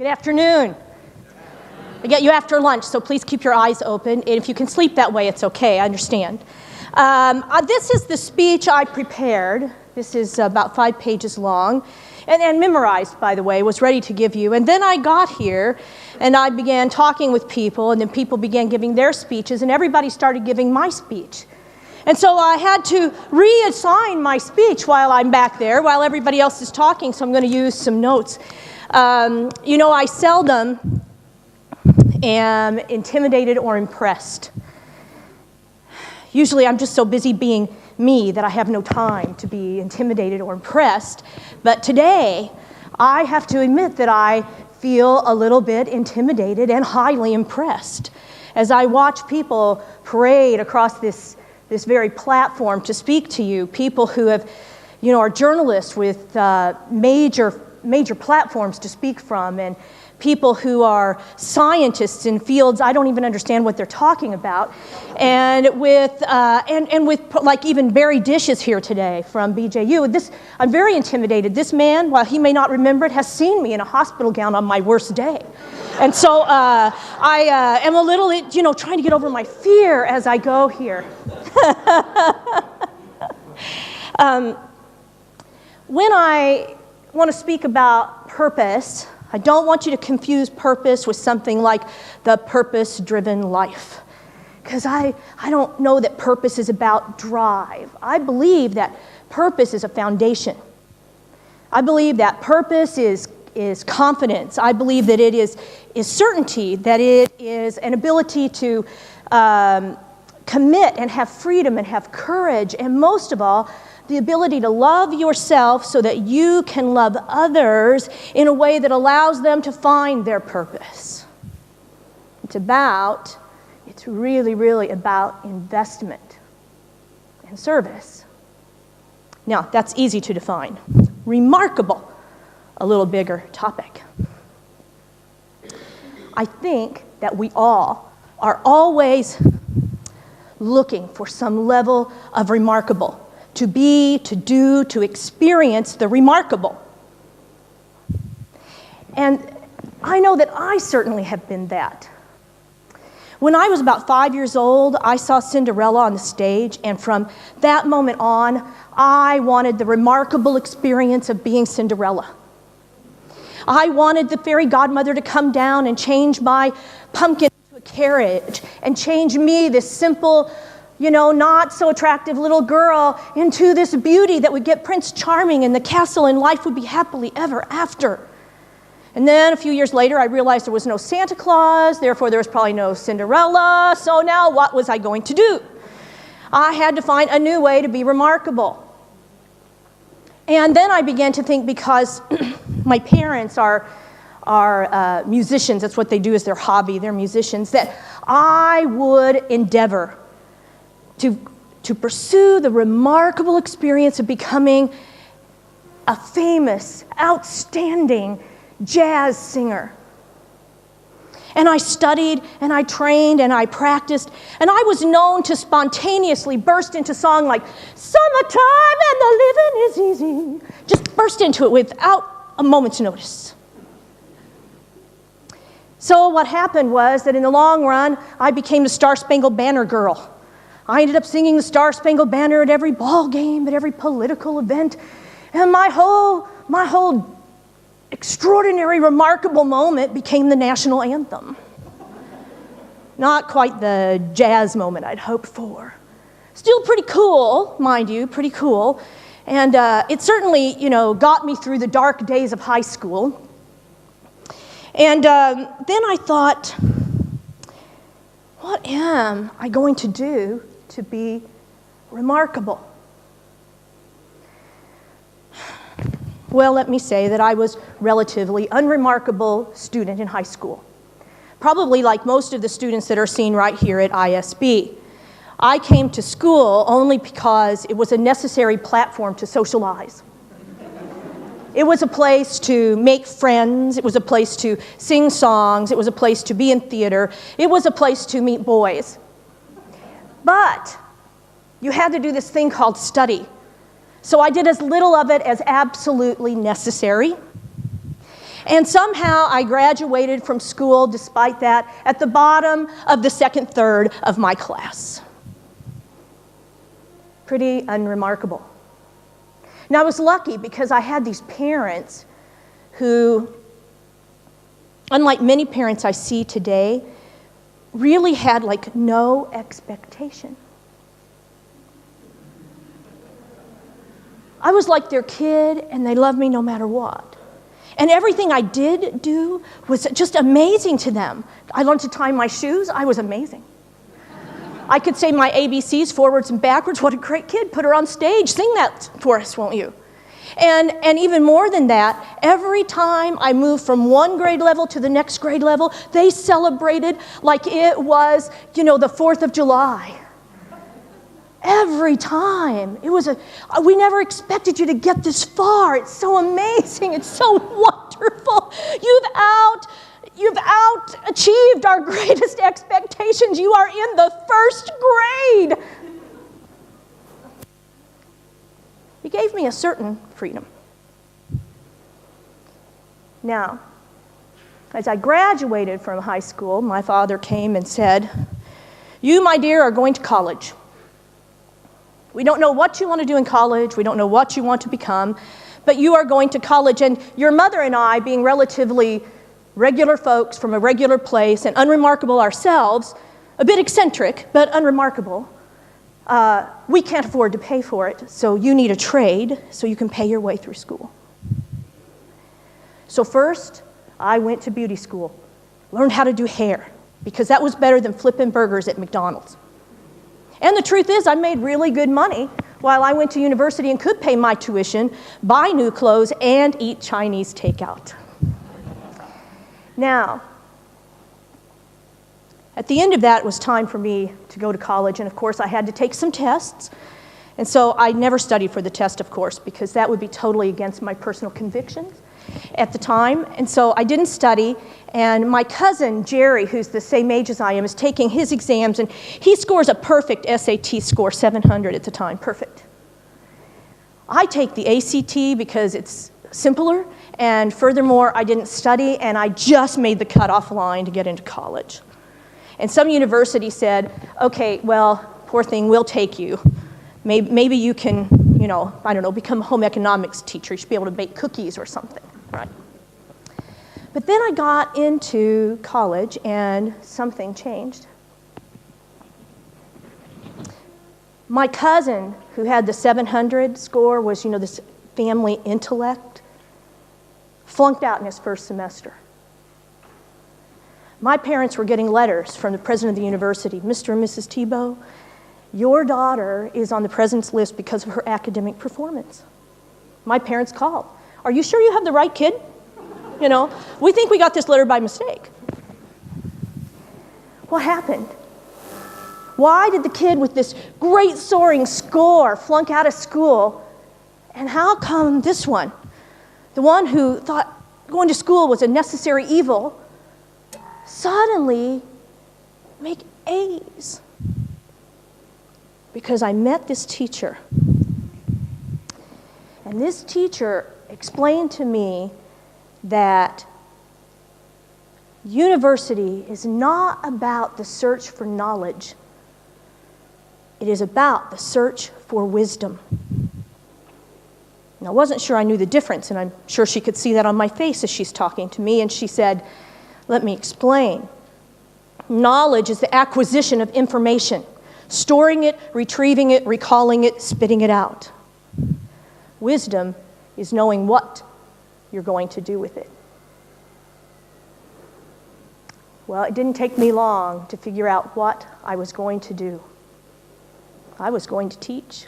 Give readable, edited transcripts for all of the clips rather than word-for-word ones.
Good afternoon. I get you after lunch, so please keep your eyes open. And if you can sleep that way, it's okay, I understand. This is the speech I prepared. This is about 5 pages long and memorized, by the way, was ready to give you. And then I got here and I began talking with people, and then people began giving their speeches, and everybody started giving my speech. And so I had to reassign my speech while I'm back there, while everybody else is talking, so I'm going to use some notes. I seldom am intimidated or impressed. Usually I'm just so busy being me that I have no time to be intimidated or impressed. But today, I have to admit that I feel a little bit intimidated and highly impressed as I watch people parade across this very platform to speak to you, people who have, are journalists with major platforms to speak from, and people who are scientists in fields I don't even understand what they're talking about, and with like even Barry Dish is here today from BJU. I'm very intimidated. This man, while he may not remember it, has seen me in a hospital gown on my worst day. And so I am a little, trying to get over my fear as I go here. When I want to speak about purpose, I don't want you to confuse purpose with something like the purpose-driven life, because I don't know that purpose is about drive. I believe that purpose is a foundation. I believe that purpose is confidence. I believe that it is certainty, that it is an ability to commit and have freedom and have courage, and most of all, the ability to love yourself so that you can love others in a way that allows them to find their purpose. It's really, really about investment and service. Now, that's easy to define. Remarkable, a little bigger topic. I think that we all are always looking for some level of remarkable. To be, to do, to experience the remarkable. And I know that I certainly have been that. When I was about 5 years old, I saw Cinderella on the stage, and from that moment on, I wanted the remarkable experience of being Cinderella. I wanted the fairy godmother to come down and change my pumpkin into a carriage, and change me, this simple, not so attractive little girl, into this beauty that would get Prince Charming in the castle, and life would be happily ever after. And then a few years later, I realized there was no Santa Claus, therefore there was probably no Cinderella, so now what was I going to do? I had to find a new way to be remarkable. And then I began to think, because my parents are musicians, that's what they do, is their hobby, they're musicians, that I would endeavor to pursue the remarkable experience of becoming a famous, outstanding jazz singer. And I studied, and I trained, and I practiced, and I was known to spontaneously burst into song like, "Summertime and the living is easy." Just burst into it without a moment's notice. So what happened was that in the long run, I became the Star-Spangled Banner girl. I ended up singing the Star-Spangled Banner at every ball game, at every political event, and my whole extraordinary, remarkable moment became the national anthem. Not quite the jazz moment I'd hoped for. Still pretty cool, mind you, pretty cool. And it certainly, got me through the dark days of high school. And then I thought, what am I going to do to be remarkable? Well, let me say that I was relatively unremarkable student in high school. Probably like most of the students that are seen right here at ISB. I came to school only because it was a necessary platform to socialize. It was a place to make friends, it was a place to sing songs, it was a place to be in theater, it was a place to meet boys. But you had to do this thing called study. So I did as little of it as absolutely necessary. And somehow I graduated from school despite that at the bottom of the second third of my class. Pretty unremarkable. Now I was lucky because I had these parents who, unlike many parents I see today, really had like no expectation. I was like their kid and they loved me no matter what. And everything I did do was just amazing to them. I learned to tie my shoes. I was amazing. I could say my ABCs forwards and backwards. What a great kid. Put her on stage. Sing that for us, won't you? And even more than that, every time I moved from one grade level to the next grade level, they celebrated like it was, the 4th of July. Every time. We never expected you to get this far. It's so amazing. It's so wonderful. You've out-achieved our greatest expectations. You are in the first grade. He gave me a certain freedom. Now, as I graduated from high school, my father came and said, "You, my dear, are going to college. We don't know what you want to do in college. We don't know what you want to become, but you are going to college." And your mother and I, being relatively regular folks from a regular place and unremarkable ourselves, a bit eccentric, but unremarkable, we can't afford to pay for it, so you need a trade so you can pay your way through school. So first, I went to beauty school, learned how to do hair, because that was better than flipping burgers at McDonald's. And the truth is, I made really good money while I went to university and could pay my tuition, buy new clothes, and eat Chinese takeout. Now, at the end of that, it was time for me to go to college, and of course I had to take some tests. And so I never studied for the test, of course, because that would be totally against my personal convictions at the time. And so I didn't study, and my cousin, Jerry, who's the same age as I am, is taking his exams, and he scores a perfect SAT score, 700 at the time, perfect. I take the ACT because it's simpler, and furthermore, I didn't study, and I just made the cutoff line to get into college. And some university said, "Okay, well, poor thing, we'll take you. Maybe you can, become a home economics teacher. You should be able to bake cookies or something," right? But then I got into college and something changed. My cousin, who had the 700 score, was, this family intellect, flunked out in his first semester. My parents were getting letters from the president of the university. "Mr. and Mrs. Tebow, your daughter is on the president's list because of her academic performance." My parents called. "Are you sure you have the right kid? We think we got this letter by mistake." What happened? Why did the kid with this great soaring score flunk out of school? And how come this one, the one who thought going to school was a necessary evil, suddenly make A's? Because I met this teacher. And this teacher explained to me that university is not about the search for knowledge. It is about the search for wisdom. And I wasn't sure I knew the difference, and I'm sure she could see that on my face as she's talking to me, and she said, "Let me explain. Knowledge is the acquisition of information, storing it, retrieving it, recalling it, spitting it out. Wisdom is knowing what you're going to do with it." Well, it didn't take me long to figure out what I was going to do. I was going to teach.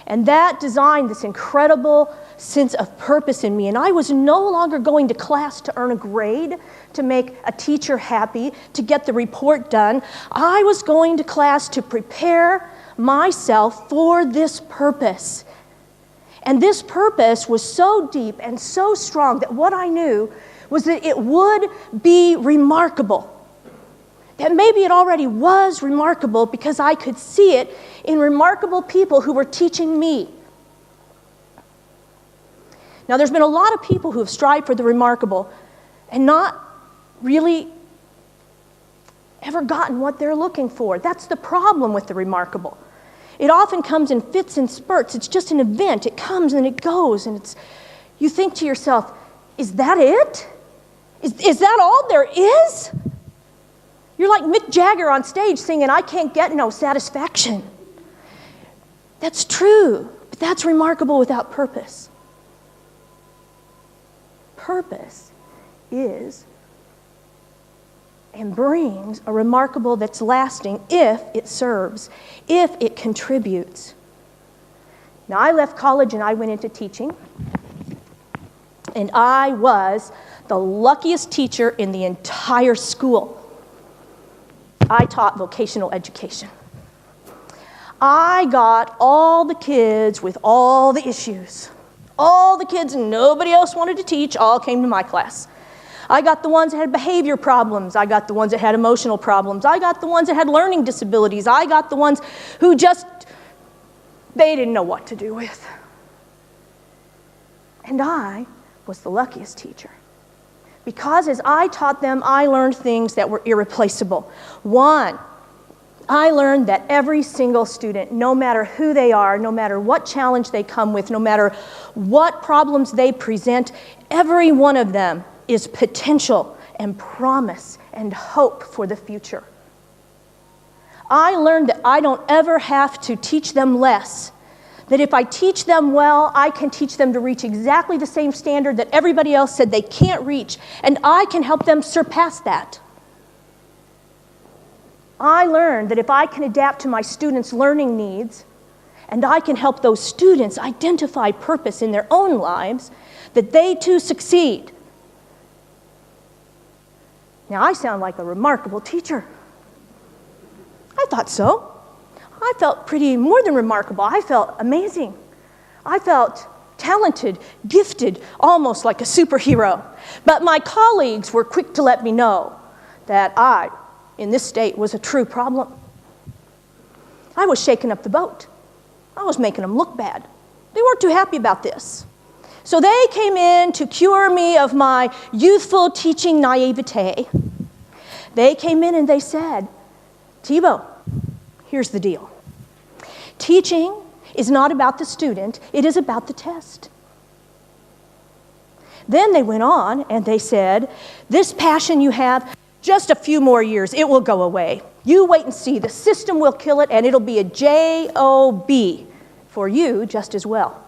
And that designed this incredible sense of purpose in me. And I was no longer going to class to earn a grade, to make a teacher happy, to get the report done. I was going to class to prepare myself for this purpose. And this purpose was so deep and so strong that what I knew was that it would be remarkable. That maybe it already was remarkable because I could see it in remarkable people who were teaching me. Now, there's been a lot of people who have strived for the remarkable and not really ever gotten what they're looking for. That's the problem with the remarkable. It often comes in fits and spurts. It's just an event. It comes and it goes, and you think to yourself, is that it? Is that all there is? You're like Mick Jagger on stage singing, "I can't get no satisfaction." That's true, but that's remarkable without purpose. Purpose is and brings a remarkable that's lasting if it serves, if it contributes. Now, I left college and I went into teaching, and I was the luckiest teacher in the entire school. I taught vocational education. I got all the kids with all the issues. All the kids nobody else wanted to teach all came to my class. I got the ones that had behavior problems. I got the ones that had emotional problems. I got the ones that had learning disabilities. I got the ones who they didn't know what to do with. And I was the luckiest teacher. Because as I taught them, I learned things that were irreplaceable. One, I learned that every single student, no matter who they are, no matter what challenge they come with, no matter what problems they present, every one of them is potential and promise and hope for the future. I learned that I don't ever have to teach them less. That if I teach them well, I can teach them to reach exactly the same standard that everybody else said they can't reach, and I can help them surpass that. I learned that if I can adapt to my students' learning needs, and I can help those students identify purpose in their own lives, that they too succeed. Now, I sound like a remarkable teacher. I thought so. I felt pretty more than remarkable. I felt amazing. I felt talented, gifted, almost like a superhero. But my colleagues were quick to let me know that I, in this state, was a true problem. I was shaking up the boat. I was making them look bad. They weren't too happy about this. So they came in to cure me of my youthful teaching naivete. They came in and they said, "Tebow, here's the deal. Teaching is not about the student, it is about the test." Then they went on and they said, "This passion you have, just a few more years, it will go away. You wait and see. The system will kill it, and it'll be a job for you just as well."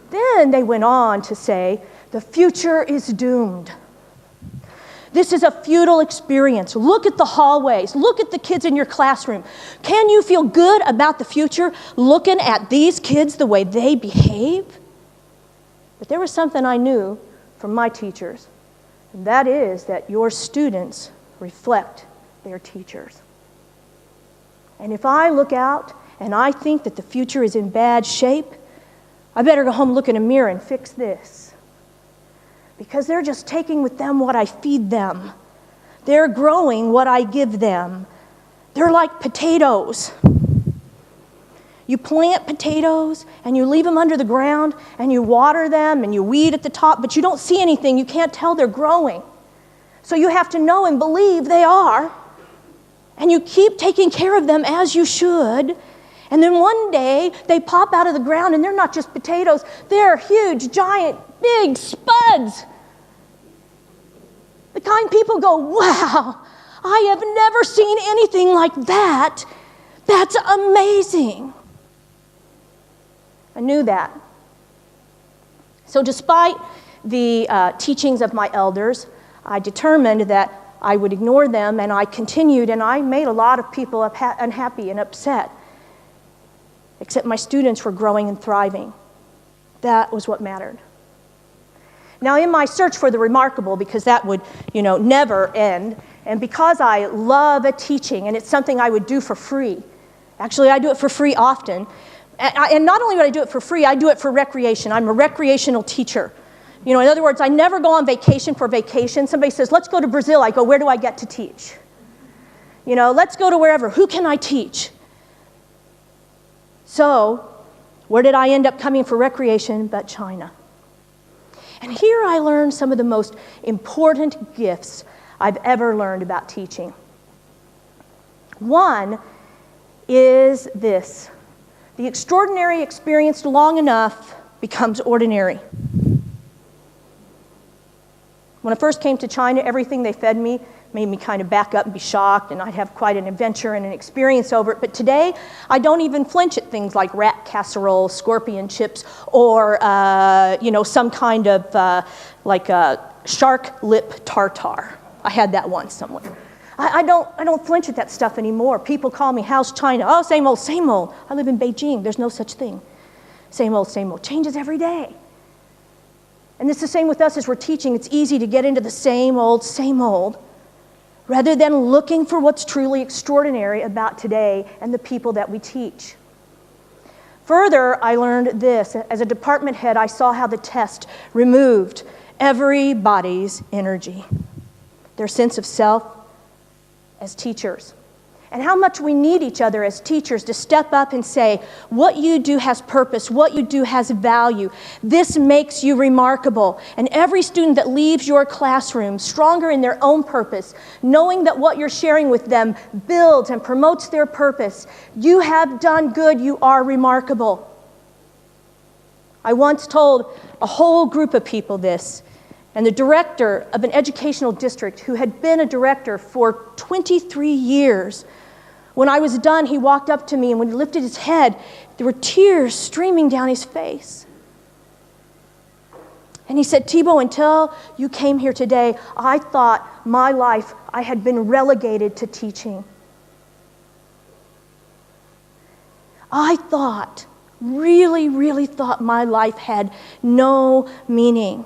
Then they went on to say, "The future is doomed. This is a futile experience. Look at the hallways. Look at the kids in your classroom. Can you feel good about the future looking at these kids the way they behave?" But there was something I knew from my teachers, and that is that your students reflect their teachers. And if I look out and I think that the future is in bad shape, I better go home, look in a mirror, and fix this. Because they're just taking with them what I feed them. They're growing what I give them. They're like potatoes. You plant potatoes and you leave them under the ground and you water them and you weed at the top, but you don't see anything. You can't tell they're growing. So you have to know and believe they are. And you keep taking care of them as you should. And then one day, they pop out of the ground, and they're not just potatoes. They're huge, giant, big spuds. The kind people go, "Wow, I have never seen anything like that. That's amazing." I knew that. So despite the teachings of my elders, I determined that I would ignore them, and I continued, and I made a lot of people unhappy and upset. Except my students were growing and thriving. That was what mattered. Now, in my search for the remarkable, because that would, never end, and because I love teaching, and it's something I would do for free. Actually, I do it for free often. And not only would I do it for free, I do it for recreation. I'm a recreational teacher. In other words, I never go on vacation for vacation. Somebody says, "Let's go to Brazil." I go, "Where do I get to teach?" Let's go to wherever. Who can I teach? So, where did I end up coming for recreation but China? And here I learned some of the most important gifts I've ever learned about teaching. One is this: the extraordinary experienced long enough becomes ordinary. When I first came to China, everything they fed me made me kind of back up and be shocked, and I'd have quite an adventure and an experience over it. But today, I don't even flinch at things like rat casserole, scorpion chips, or some kind of shark lip tartare. I had that once somewhere. I don't flinch at that stuff anymore. People call me, "How's China?" "Oh, same old, same old." I live in Beijing. There's no such thing. Same old, same old. Changes every day. And it's the same with us as we're teaching. It's easy to get into the same old, rather than looking for what's truly extraordinary about today and the people that we teach. Further, I learned this. As a department head, I saw how the test removed everybody's energy, their sense of self as teachers, and how much we need each other as teachers to step up and say, what you do has purpose, what you do has value. This makes you remarkable. And every student that leaves your classroom stronger in their own purpose, knowing that what you're sharing with them builds and promotes their purpose. You have done good, you are remarkable. I once told a whole group of people this, and the director of an educational district who had been a director for 23 years, when I was done, he walked up to me, and when he lifted his head, there were tears streaming down his face. And he said, "Tebow, until you came here today, I thought my life, I had been relegated to teaching. I really thought my life had no meaning.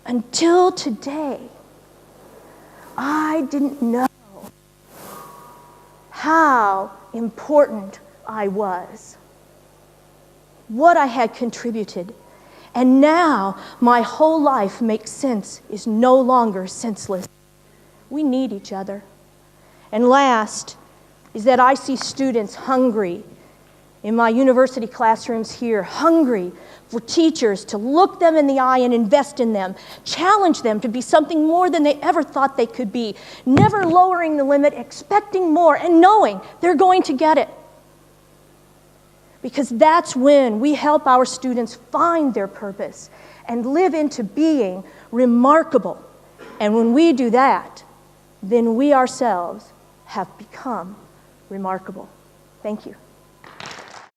Until today, I didn't know how important I was, what I had contributed, and now my whole life makes sense, is no longer senseless." We need each other. And last is that I see students hungry in my university classrooms here, hungry for teachers to look them in the eye and invest in them, challenge them to be something more than they ever thought they could be, never lowering the limit, expecting more, and knowing they're going to get it. Because that's when we help our students find their purpose and live into being remarkable. And when we do that, then we ourselves have become remarkable. Thank you.